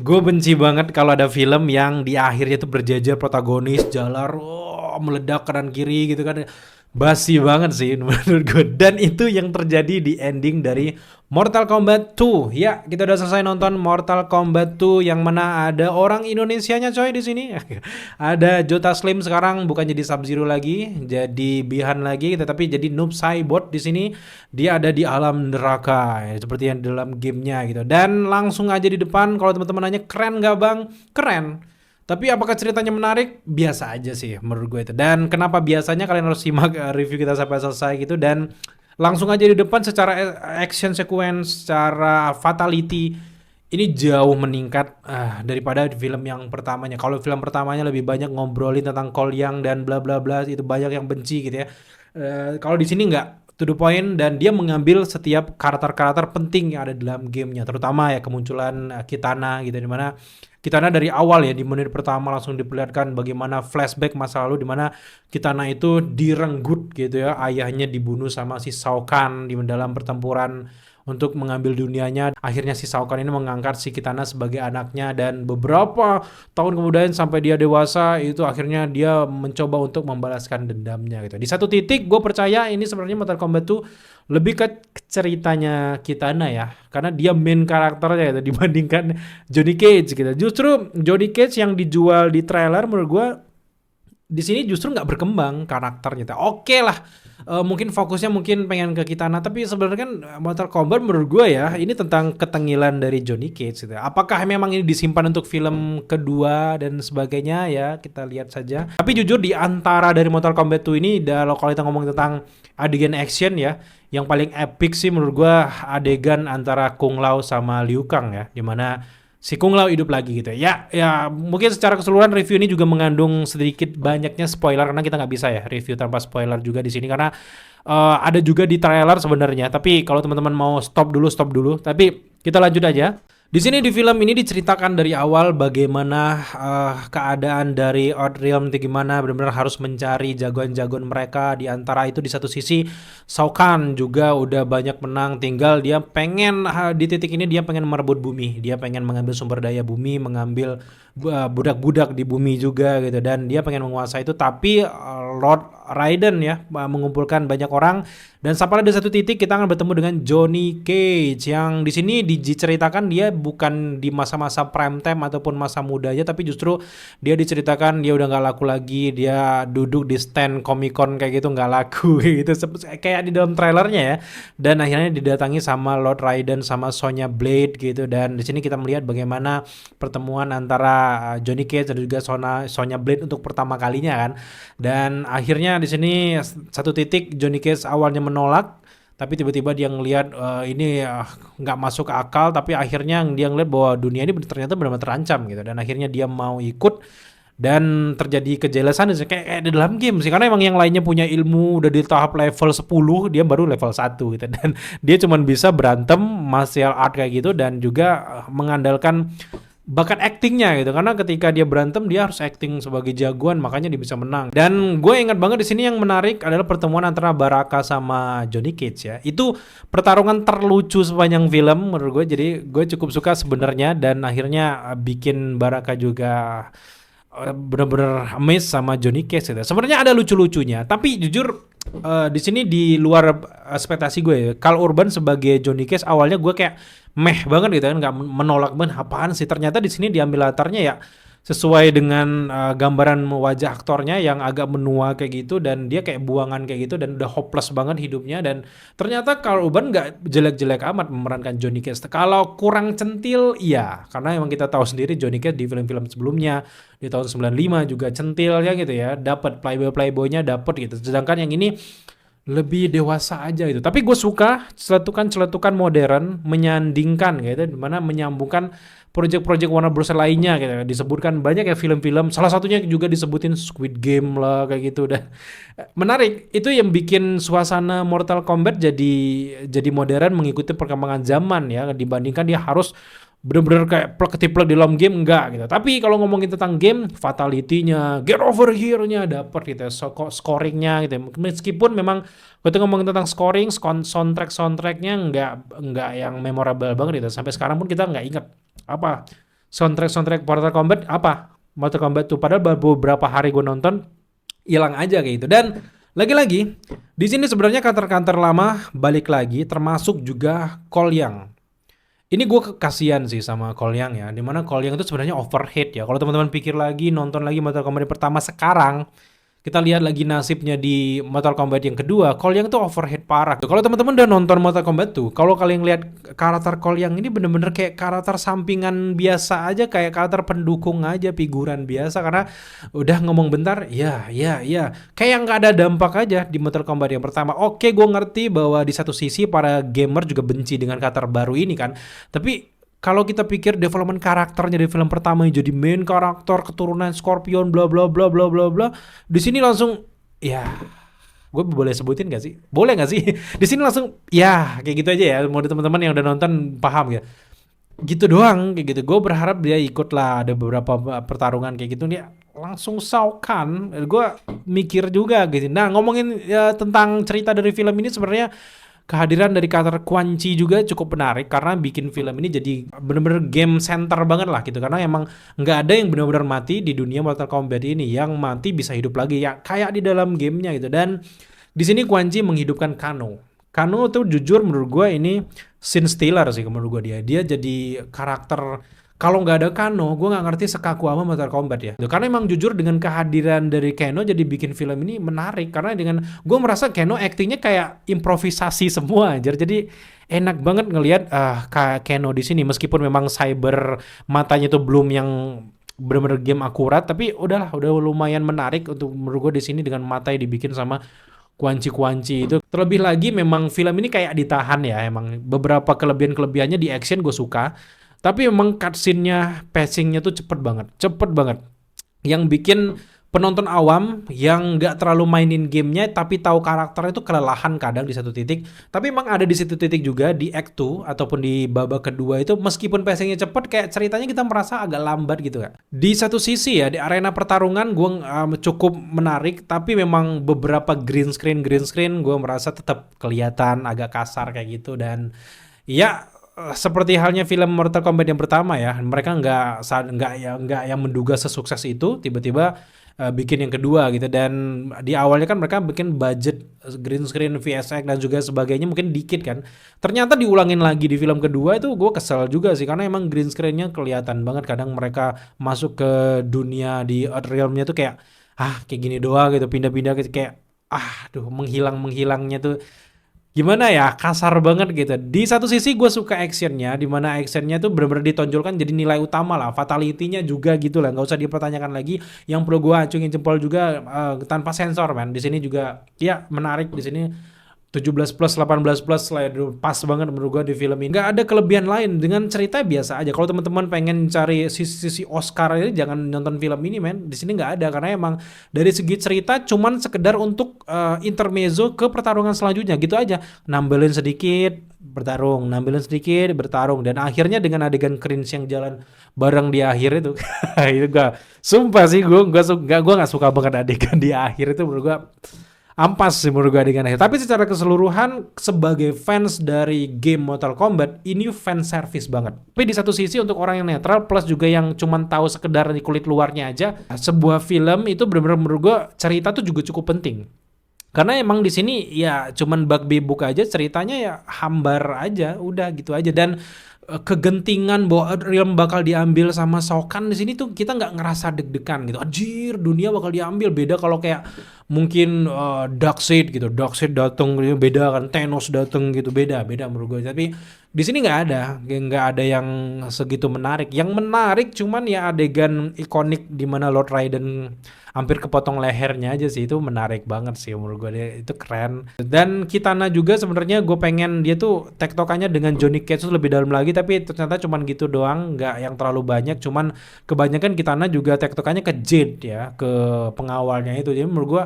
Gue benci banget kalau ada film yang di akhirnya tuh berjejer protagonis jalan meledak kanan kiri gitu kan. Basi banget sih menurut gue. Dan itu yang terjadi di ending dari Mortal Kombat 2. Ya, kita udah selesai nonton Mortal Kombat 2 yang mana ada orang Indonesianya coy di sini. Ada Jota Slim sekarang bukan jadi Sub-Zero lagi, jadi Bihan lagi, tetapi jadi Noob Saibot di sini. Dia ada di alam neraka ya, seperti yang di dalam gamenya gitu. Dan langsung aja di depan kalau teman-teman nanya keren gak bang? Keren. Tapi apakah ceritanya menarik? Biasa aja sih menurut gue itu. Dan kenapa biasanya kalian harus simak review kita sampai selesai gitu. Dan langsung aja di depan secara action sequence, secara fatality ini jauh meningkat daripada film yang pertamanya. Kalau film pertamanya lebih banyak ngobrolin tentang Kolyang dan bla bla bla, itu banyak yang benci gitu ya. Kalau di sini nggak to the point dan dia mengambil setiap karakter-karakter penting yang ada dalam gamenya, terutama ya kemunculan Kitana gitu, dimana Kitana dari awal ya di menit pertama langsung diperlihatkan bagaimana flashback masa lalu di mana Kitana itu direnggut gitu ya, ayahnya dibunuh sama si Shao Kahn di dalam pertempuran untuk mengambil dunianya. Akhirnya si Shao Kahn ini mengangkat si Kitana sebagai anaknya dan beberapa tahun kemudian sampai dia dewasa itu akhirnya dia mencoba untuk membalaskan dendamnya gitu. Di satu titik gue percaya ini sebenarnya Mortal Kombat tuh lebih ke ceritanya Kitana ya, karena dia main karakternya gitu dibandingkan Johnny Cage gitu. Justru Johnny Cage yang dijual di trailer menurut gue di sini justru nggak berkembang karakternya. Oke lah, mungkin fokusnya mungkin pengen ke Kitana, tapi sebenarnya kan Mortal Kombat menurut gue ya ini tentang ketengilan dari Johnny Cage gitu. Apakah memang ini disimpan untuk film kedua dan sebagainya ya, kita lihat saja. Tapi jujur di antara dari Mortal Kombat 2 ini kalau kita ngomong tentang adegan action ya, yang paling epic sih menurut gue adegan antara Kung Lao sama Liu Kang ya, dimana si Kung Lao hidup lagi gitu ya. Ya mungkin secara keseluruhan review ini juga mengandung sedikit banyaknya spoiler karena kita nggak bisa ya review tanpa spoiler juga di sini karena ada juga di trailer sebenarnya. Tapi kalau teman-teman mau stop dulu. Tapi kita lanjut aja. Di sini di film ini diceritakan dari awal bagaimana keadaan dari Outrealm itu gimana, benar-benar harus mencari jagoan-jagoan mereka. Di antara itu di satu sisi Shao Kahn juga udah banyak menang, tinggal dia pengen di titik ini dia pengen merebut bumi, dia pengen mengambil sumber daya bumi, mengambil budak-budak di bumi juga gitu, dan dia pengen menguasai itu. Tapi Lord Raiden ya mengumpulkan banyak orang dan sampai di satu titik kita akan bertemu dengan Johnny Cage yang di sini diceritakan dia bukan di masa-masa prime time ataupun masa mudanya, tapi justru dia diceritakan dia udah nggak laku lagi, dia duduk di stand Comic Con kayak gitu nggak laku gitu kayak di dalam trailernya ya. Dan akhirnya didatangi sama Lord Raiden sama Sonya Blade gitu, dan di sini kita melihat bagaimana pertemuan antara Johnny Cage dan juga Sonya Blade untuk pertama kalinya kan. Dan akhirnya di sini satu titik Johnny Cage awalnya menolak, tapi tiba-tiba dia ngelihat ini nggak masuk ke akal, tapi akhirnya dia ngelihat bahwa dunia ini ternyata benar-benar terancam gitu, dan akhirnya dia mau ikut dan terjadi kejelasan kayak di dalam game sih, karena emang yang lainnya punya ilmu udah di tahap level 10, dia baru level 1 gitu, dan dia cuma bisa berantem martial art kayak gitu dan juga mengandalkan bakat actingnya gitu, karena ketika dia berantem dia harus acting sebagai jagoan, makanya dia bisa menang. Dan gue ingat banget di sini yang menarik adalah pertemuan antara Baraka sama Johnny Cage ya. Itu pertarungan terlucu sepanjang film menurut gue, jadi gue cukup suka sebenarnya, dan akhirnya bikin Baraka juga bener-bener amazed sama Johnny Cage gitu. Sebenarnya ada lucu-lucunya, tapi jujur di sini di luar ekspektasi gue ya. Karl Urban sebagai Johnny Cage awalnya gue kayak meh banget gitu kan, nggak menolak banget, apaan sih. Ternyata di sini diambil latarnya ya sesuai dengan gambaran wajah aktornya yang agak menua kayak gitu, dan dia kayak buangan kayak gitu dan udah hopeless banget hidupnya. Dan ternyata Karl Urban nggak jelek-jelek amat memerankan Johnny Cage. Kalau kurang centil iya, karena emang kita tahu sendiri Johnny Cage di film-film sebelumnya di tahun 95 juga centil ya gitu ya, dapat playboy-nya dapat gitu. Sedangkan yang ini lebih dewasa aja gitu. Tapi gue suka celetukan-celetukan modern menyandingkan gitu, dimana menyambungkan project-project Warner Bros lainnya gitu. Disebutkan banyak ya film-film, salah satunya juga disebutin Squid Game lah kayak gitu. Dan menarik, itu yang bikin suasana Mortal Kombat jadi modern mengikuti perkembangan zaman ya, dibandingkan dia harus bener-bener kayak plek-ketiplek di dalam game, enggak gitu. Tapi kalau ngomongin tentang game, fatality-nya, get over here-nya dapet gitu, scoring-nya gitu. Meskipun memang kita ngomongin tentang scoring, soundtrack-nya enggak yang memorable banget gitu. Sampai sekarang pun kita enggak ingat apa soundtrack Mortal Kombat apa? Mortal Kombat tuh padahal baru beberapa hari gue nonton hilang aja kayak gitu. Dan lagi-lagi di sini sebenarnya karakter-karakter lama balik lagi termasuk juga Cole Young. Ini gue kasihan sih sama Cole Young ya, dimana Cole Young itu sebenarnya overhead ya. Kalau teman-teman pikir lagi, nonton lagi Mortal Kombat yang pertama sekarang, kita lihat lagi nasibnya di Mortal Kombat yang kedua, Cole Young tuh overhead parah. Kalau teman-teman udah nonton Mortal Kombat tuh, kalau kalian lihat karakter Cole Young ini bener-bener kayak karakter sampingan biasa aja, kayak karakter pendukung aja, figuran biasa, karena udah ngomong bentar, ya, kayak nggak ada dampak aja di Mortal Kombat yang pertama. Oke, gue ngerti bahwa di satu sisi para gamer juga benci dengan karakter baru ini kan, tapi kalau kita pikir development karakternya di film pertama yang jadi main karakter keturunan Scorpion bla bla bla bla bla bla, di sini langsung ya, gue boleh sebutin gak sih? Boleh gak sih? Di sini langsung ya kayak gitu aja ya. Mau teman-teman yang udah nonton paham ya. Gitu doang kayak gitu. Gue berharap dia ikut lah, ada beberapa pertarungan kayak gitu, dia langsung saukan. Gue mikir juga gitu. Nah, ngomongin ya, tentang cerita dari film ini, sebenarnya kehadiran dari karakter Quan Chi juga cukup menarik karena bikin film ini jadi bener-bener game center banget lah gitu, karena emang nggak ada yang benar-benar mati di dunia Mortal Kombat ini, yang mati bisa hidup lagi ya kayak di dalam gamenya gitu. Dan di sini Quan Chi menghidupkan Kano. Kano tuh jujur menurut gue ini scene stealer sih menurut gue, dia jadi karakter. Kalau nggak ada Kano, gue nggak ngerti sekaku apa Mortal Kombat ya. Karena emang jujur dengan kehadiran dari Kano jadi bikin film ini menarik. Karena dengan gue merasa Kano aktingnya kayak improvisasi semua aja. Jadi enak banget ngelihat Kano di sini. Meskipun memang cyber matanya tuh belum yang bener-bener game akurat, tapi udah lumayan menarik untuk menurut gue di sini dengan mata yang dibikin sama kuanci-kuanci itu. Terlebih lagi memang film ini kayak ditahan ya. Emang beberapa kelebihan-kelebihannya di action gue suka. Tapi memang cutscene-nya, pacing-nya tuh cepet banget. Yang bikin penonton awam yang nggak terlalu mainin gamenya tapi tahu karakternya itu kelelahan kadang di satu titik. Tapi emang ada di situ titik juga di Act 2 ataupun di babak kedua itu, meskipun pacing-nya cepet, kayak ceritanya kita merasa agak lambat gitu ya. Di satu sisi ya, di arena pertarungan gue cukup menarik, tapi memang beberapa green screen gue merasa tetap kelihatan agak kasar kayak gitu. Dan ya seperti halnya film Mortal Kombat yang pertama ya, mereka nggak yang menduga sesukses itu tiba-tiba bikin yang kedua gitu. Dan di awalnya kan mereka bikin budget green screen, VFX dan juga sebagainya mungkin dikit kan, ternyata diulangin lagi di film kedua. Itu gue kesel juga sih, karena emang green screennya kelihatan banget. Kadang mereka masuk ke dunia di Earthrealm-nya tuh kayak kayak gini doang gitu, pindah-pindah kayak menghilangnya tuh gimana ya, kasar banget gitu. Di satu sisi gue suka actionnya, dimana actionnya tuh benar-benar ditonjolkan jadi nilai utama lah, fatality-nya juga gitu lah, nggak usah dipertanyakan lagi. Yang perlu gue acungin jempol juga tanpa sensor man, di sini juga ya menarik. Di sini 17 plus 18 plus lah, pas banget menurut gue di film ini. Nggak ada kelebihan lain, dengan cerita biasa aja. Kalau teman-teman pengen cari sisi Oscar ini, jangan nonton film ini men. Di sini nggak ada, karena emang dari segi cerita cuman sekedar untuk intermezzo ke pertarungan selanjutnya gitu aja. Nambelin sedikit bertarung, dan akhirnya dengan adegan cringe yang jalan bareng di akhir itu. Itu gue sumpah sih, gue nggak suka banget adegan di akhir itu. Menurut gue ampas sih menurut gue adegan akhir. Tapi secara keseluruhan sebagai fans dari game Mortal Kombat, ini fan service banget. Tapi di satu sisi untuk orang yang netral plus juga yang cuman tahu sekedar di kulit luarnya aja, sebuah film itu benar-benar menurut gue cerita tuh juga cukup penting. Karena emang di sini ya cuman bug bebuk aja, ceritanya ya hambar aja, udah gitu aja. Dan kegentingan bahwa realm bakal diambil sama Shokan di sini tuh kita nggak ngerasa deg-degan gitu. Anjir, dunia bakal diambil. Beda kalau kayak mungkin Darkseid gitu. Darkseid datang gitu, beda kan, Thanos datang gitu, beda menurut gue. Tapi di sini nggak ada yang segitu menarik. Yang menarik cuman ya adegan ikonik di mana Lord Raiden hampir kepotong lehernya aja sih, itu menarik banget sih menurut gue, dia itu keren. Dan Kitana juga sebenarnya gue pengen dia tuh tektokannya dengan Johnny Cage tuh lebih dalam lagi, tapi ternyata cuman gitu doang, nggak yang terlalu banyak. Cuman kebanyakan Kitana juga tektokannya ke Jade ya, ke pengawalnya itu. Jadi menurut gue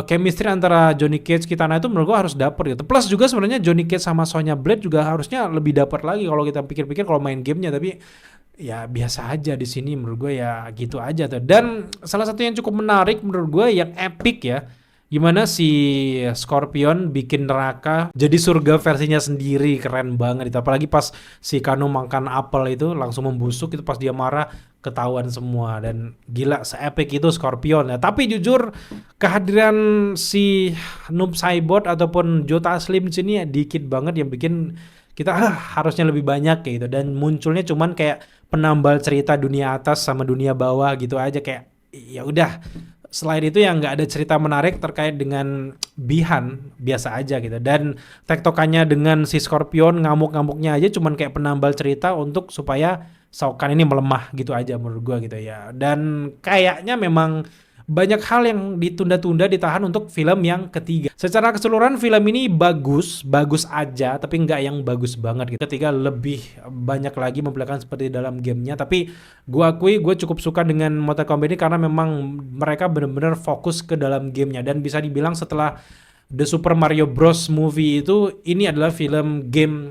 chemistry antara Johnny Cage Kitana itu menurut gue harus dapet gitu. Plus juga sebenarnya Johnny Cage sama Sonya Blade juga harusnya lebih dapet lagi kalau kita pikir-pikir kalau main gamenya. Tapi ya biasa aja di sini menurut gue, ya gitu aja tuh. Dan salah satu yang cukup menarik menurut gue yang epic ya, Gimana si Scorpion bikin neraka jadi surga versinya sendiri, keren banget itu. Apalagi pas si Kano makan apel itu langsung membusuk, itu pas dia marah ketahuan semua, dan gila se-epic itu Scorpion ya. Tapi jujur kehadiran si Noob Saibot ataupun Jota Slim sini ya dikit banget yang bikin kita harusnya lebih banyak kayak gitu, dan munculnya cuman kayak penambal cerita dunia atas sama dunia bawah gitu aja, kayak ya udah. Selain itu yang nggak ada cerita menarik terkait dengan Bihan, biasa aja gitu. Dan tektokannya dengan si Scorpion ngamuk-ngamuknya aja cuman kayak penambal cerita untuk supaya Shao Kahn ini melemah gitu aja menurut gua gitu ya. Dan kayaknya memang banyak hal yang ditunda-tunda ditahan untuk film yang ketiga. Secara keseluruhan film ini bagus, bagus aja, tapi nggak yang bagus banget gitu. Ketiga lebih banyak lagi memperlihatkan seperti dalam gamenya, tapi gua akui gue cukup suka dengan Mortal Kombat ini karena memang mereka benar-benar fokus ke dalam gamenya, dan bisa dibilang setelah The Super Mario Bros. Movie itu ini adalah film game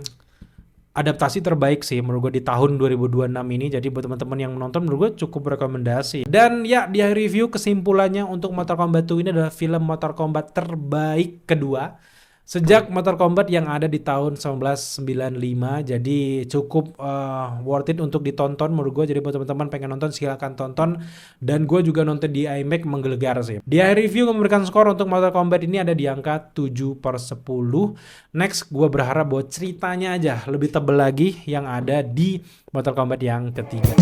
adaptasi terbaik sih menurut gue di tahun 2026 ini. Jadi buat teman-teman yang menonton menurut gue cukup rekomendasi. Dan ya di review kesimpulannya untuk Mortal Kombat 2 ini adalah film Mortal Kombat terbaik kedua sejak Mortal Kombat yang ada di tahun 1995. Jadi cukup worth it untuk ditonton menurut gue. Jadi buat teman-teman pengen nonton silakan tonton, dan gue juga nonton di IMAX menggelegar sih. Di review memberikan skor untuk Mortal Kombat ini ada di angka 7/10. Next gue berharap bahwa ceritanya aja lebih tebel lagi yang ada di Mortal Kombat yang ketiga.